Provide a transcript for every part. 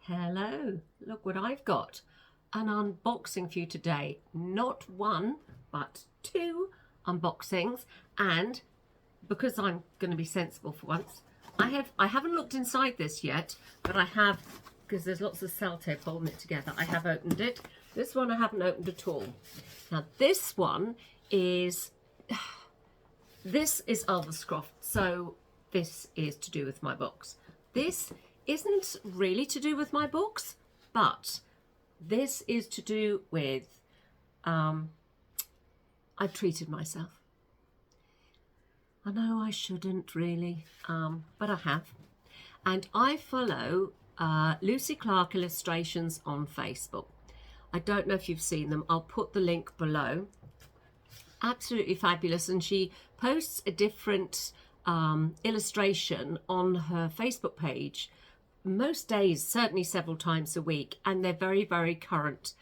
Hello, look what I've got. An unboxing for you today. Not one, but two unboxings. And because I'm going to be sensible for once, I haven't looked inside this yet, but I have, because there's lots of sellotape holding it together. I have opened it. This one I haven't opened at all. Now this one is, this is Alverscroft, so this is to do with my books. This isn't really to do with my books, but this is to do with I've treated myself. I know I shouldn't really, but I have. And I follow Lucy Clarke illustrations on Facebook. I don't know if you've seen them. I'll put the link below. Absolutely fabulous. And she posts a different illustration on her Facebook page most days, certainly several times a week, and they're very, very current,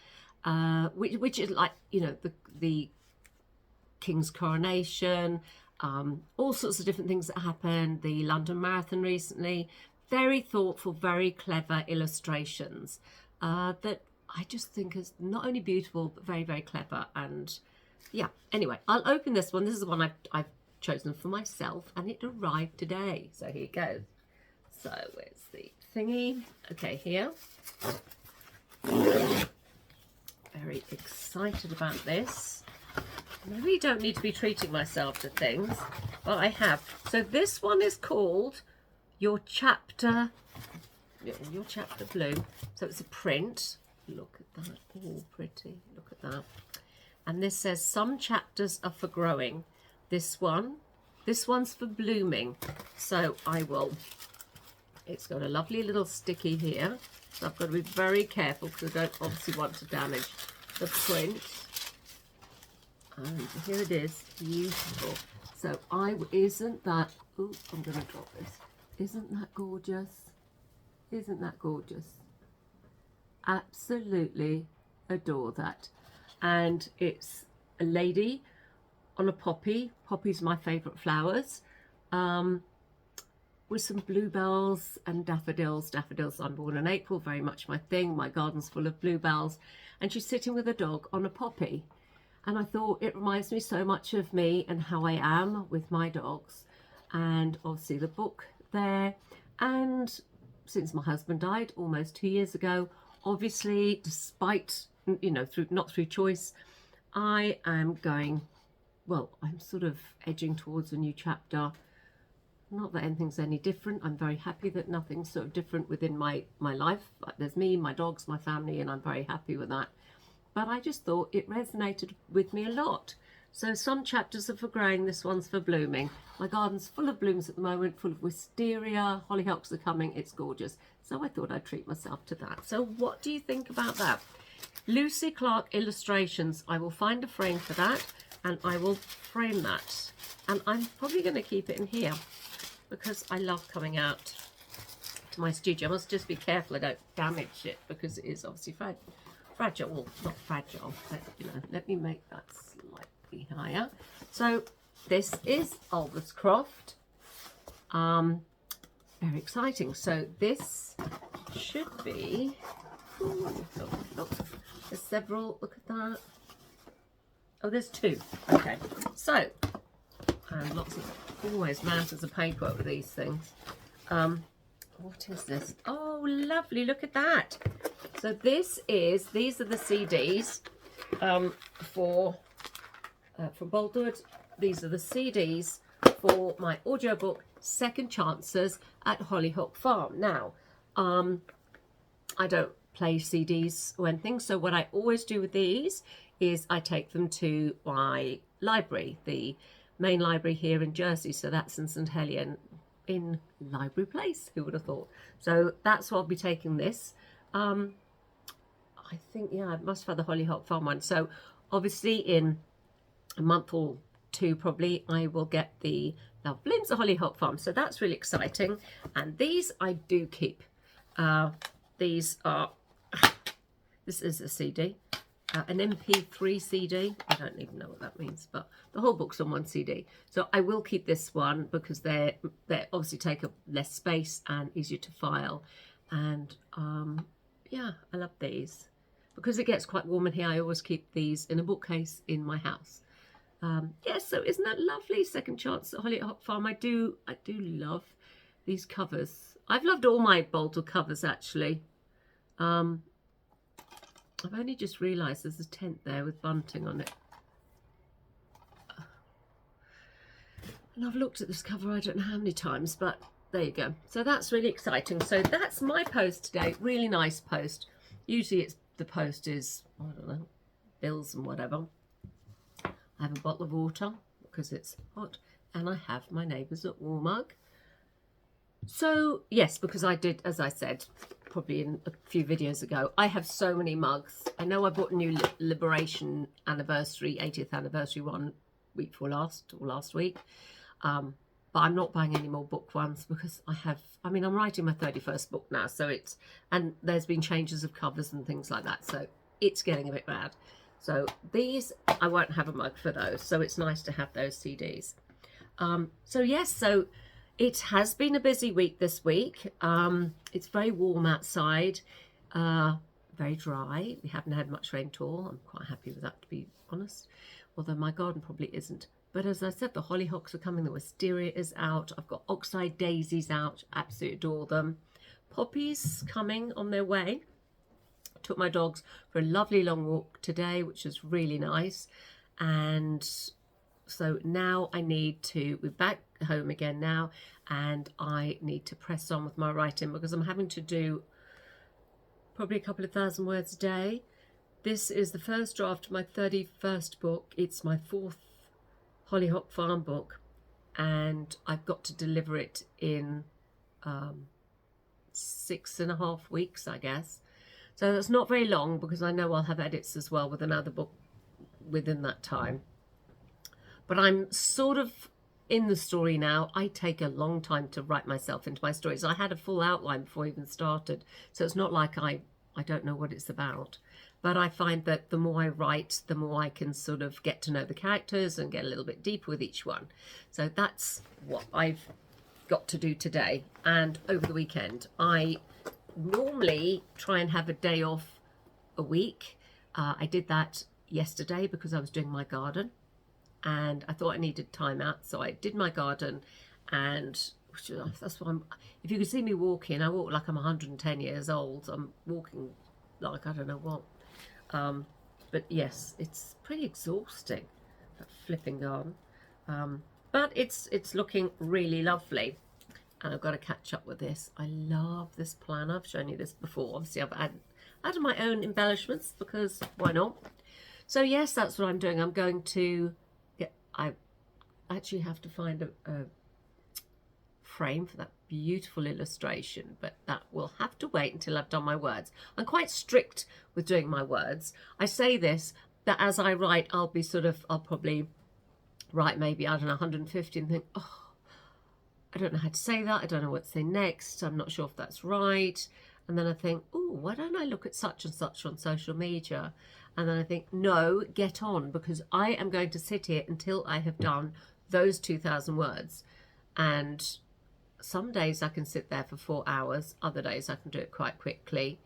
which is like, you know, the King's coronation, all sorts of different things that happened, the London Marathon recently. Very thoughtful, very clever illustrations that I just think is not only beautiful but very, very clever. And yeah, anyway, I'll open this one. This is the one I've chosen for myself, and it arrived today, so here it goes. So where's the thingy? Okay, here. Very excited about this. I really don't need to be treating myself to things, but I have. So this one is called Your Chapter Blue. So it's a print. Look at that, all pretty. Look at that. And this says some chapters are for growing. This one's for blooming. So I will. It's got a lovely little sticky here, so I've got to be very careful because I don't obviously want to damage the print. And here it is, beautiful. So isn't that, oh, I'm going to drop this. Isn't that gorgeous? Isn't that gorgeous? Absolutely adore that. And it's a lady on a poppy. Poppy's my favourite flowers. With some bluebells and daffodils. Daffodils, I'm born in April, very much my thing. My garden's full of bluebells. And she's sitting with a dog on a poppy. And I thought it reminds me so much of me and how I am with my dogs. And obviously the book there. And since my husband died almost 2 years ago, obviously, despite, you know, not through choice, I am going, well, I'm sort of edging towards a new chapter. Not that anything's any different. I'm very happy that nothing's sort of different within my life. Like there's me, my dogs, my family, and I'm very happy with that. But I just thought it resonated with me a lot. So some chapters are for growing, this one's for blooming. My garden's full of blooms at the moment, full of wisteria, hollyhocks are coming, it's gorgeous. So I thought I'd treat myself to that. So what do you think about that? Lucy Clarke illustrations. I will find a frame for that and I will frame that. And I'm probably going to keep it in here, because I love coming out to my studio. I must just be careful I don't damage it, because it is obviously fragile. Well, not fragile, but you know, let me make that slightly higher. So this is Alverscroft. Very exciting. So this should be, ooh, look, there's several, look at that. Oh, there's two. Okay, so lots of always mountains of paperwork with these things. What is this? Oh, lovely, look at that. So these are the CDs for Boldwood. These are the CDs for my audiobook Second Chances at Hollyhock Farm. Now, I don't play CDs or anything, so what I always do with these is I take them to my library, the main library here in Jersey, so that's in St Helion in Library Place, who would have thought. So that's why I'll be taking this. I think, yeah, I must have had the Hollyhock Farm one. So obviously in a month or two probably I will get the Love Blooms at Hollyhock Farm, so that's really exciting. And these I do keep. These are, this is a CD. An MP3 CD. I don't even know what that means, but the whole book's on one CD. So I will keep this one because they obviously take up less space and easier to file. And yeah, I love these. Because it gets quite warm in here, I always keep these in a bookcase in my house. Yes, so isn't that lovely? Second Chance at Hollyhock Farm. I do love these covers. I've loved all my Boldle covers, actually. I've only just realised there's a tent there with bunting on it. And I've looked at this cover I don't know how many times, but there you go. So that's really exciting. So that's my post today. Really nice post. Usually the post is, I don't know, bills and whatever. I have a bottle of water because it's hot, and I have my Neighbours at War mug. So yes, because I did, as I said, probably in a few videos ago, I have so many mugs. I know I bought a new Liberation anniversary, 80th anniversary one week before last, or last week. But I'm not buying any more book ones because I'm writing my 31st book now, so and there's been changes of covers and things like that, so it's getting a bit bad. So these, I won't have a mug for those, so it's nice to have those CDs. So yes, so it has been a busy week this week. It's very warm outside, very dry. We haven't had much rain at all. I'm quite happy with that, to be honest, although my garden probably isn't. But as I said, the hollyhocks are coming, the wisteria is out, I've got oxeye daisies out, absolutely adore them. Poppies coming on their way. Took my dogs for a lovely long walk today, which was really nice. And so now we're back home again now, and I need to press on with my writing because I'm having to do probably a couple of thousand words a day. This is the first draft of my 31st book. It's my 4th Hollyhock Farm book, and I've got to deliver it in 6.5 weeks, I guess. So that's not very long because I know I'll have edits as well with another book within that time. But I'm sort of in the story now. I take a long time to write myself into my stories. I had a full outline before I even started, so it's not like I don't know what it's about. But I find that the more I write, the more I can sort of get to know the characters and get a little bit deeper with each one. So that's what I've got to do today and over the weekend. I normally try and have a day off a week. I did that yesterday because I was doing my garden and I thought I needed time out. So I did my garden, and that's why if you could see me walking, I walk like I'm 110 years old. I'm walking like I don't know what. But yes, it's pretty exhausting, that flipping garden. But it's looking really lovely. And I've got to catch up with this. I love this planner. I've shown you this before. Obviously, I've added my own embellishments because why not? So yes, that's what I'm doing. I'm going to I actually have to find a frame for that beautiful illustration, but that will have to wait until I've done my words. I'm quite strict with doing my words. I say this, that as I write, I'll probably write maybe, I don't know, 150 and think, oh, I don't know how to say that. I don't know what to say next. I'm not sure if that's right. And then I think, oh, why don't I look at such and such on social media? And then I think, no, get on, because I am going to sit here until I have done those 2,000 words. And some days I can sit there for 4 hours. Other days I can do it quite quickly.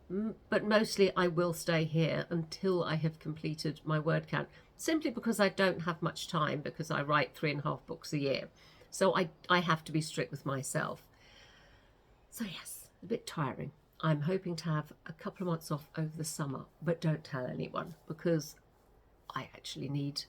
But mostly I will stay here until I have completed my word count, simply because I don't have much time, because I write 3.5 books a year. So I have to be strict with myself. So yes, a bit tiring. I'm hoping to have a couple of months off over the summer, but don't tell anyone, because I actually need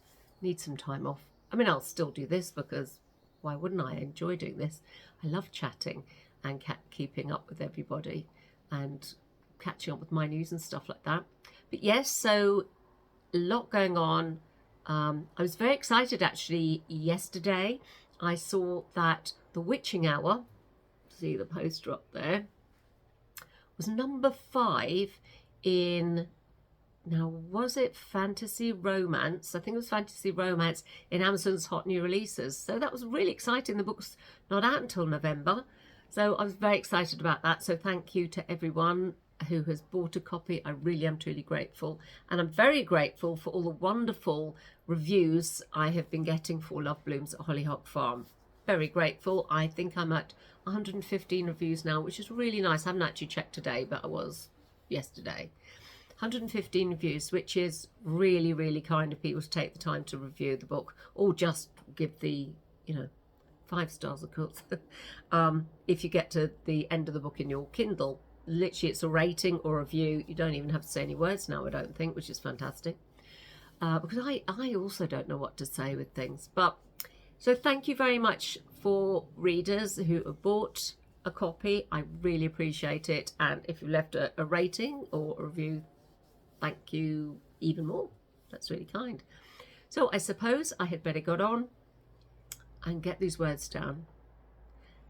some time off. I mean, I'll still do this because why wouldn't I? Enjoy doing this. I love chatting and keeping up with everybody and catching up with my news and stuff like that. But yes, so a lot going on. I was very excited actually yesterday. I saw that The Witching Hour, see the poster up there, was number 5 in, now was it fantasy romance? I think it was fantasy romance in Amazon's hot new releases. So that was really exciting. The book's not out until November. So I was very excited about that. So thank you to everyone who has bought a copy. I really am truly grateful. And I'm very grateful for all the wonderful reviews I have been getting for Love Blooms at Hollyhock Farm. very grateful. I think I'm at 115 reviews now, which is really nice. I haven't actually checked today, but I was yesterday. 115 reviews, which is really, really kind of people to take the time to review the book, or just give the, 5 stars, of course. If you get to the end of the book in your Kindle, literally it's a rating or a review. You don't even have to say any words now, I don't think, which is fantastic. Because I also don't know what to say with things. But so thank you very much for readers who have bought a copy. I really appreciate it. And if you left a rating or a review, thank you even more. That's really kind. So I suppose I had better get on and get these words down.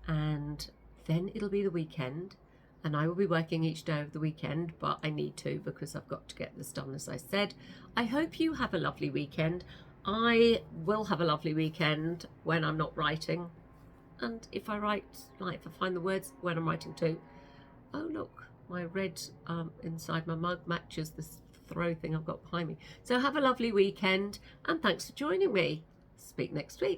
And then it'll be the weekend. And I will be working each day of the weekend, but I need to because I've got to get this done, as I said. I hope you have a lovely weekend. I will have a lovely weekend when I'm not writing. And if I write, if I find the words when I'm writing too. Oh, look, my red inside my mug matches this throw thing I've got behind me. So have a lovely weekend, and thanks for joining me. Speak next week.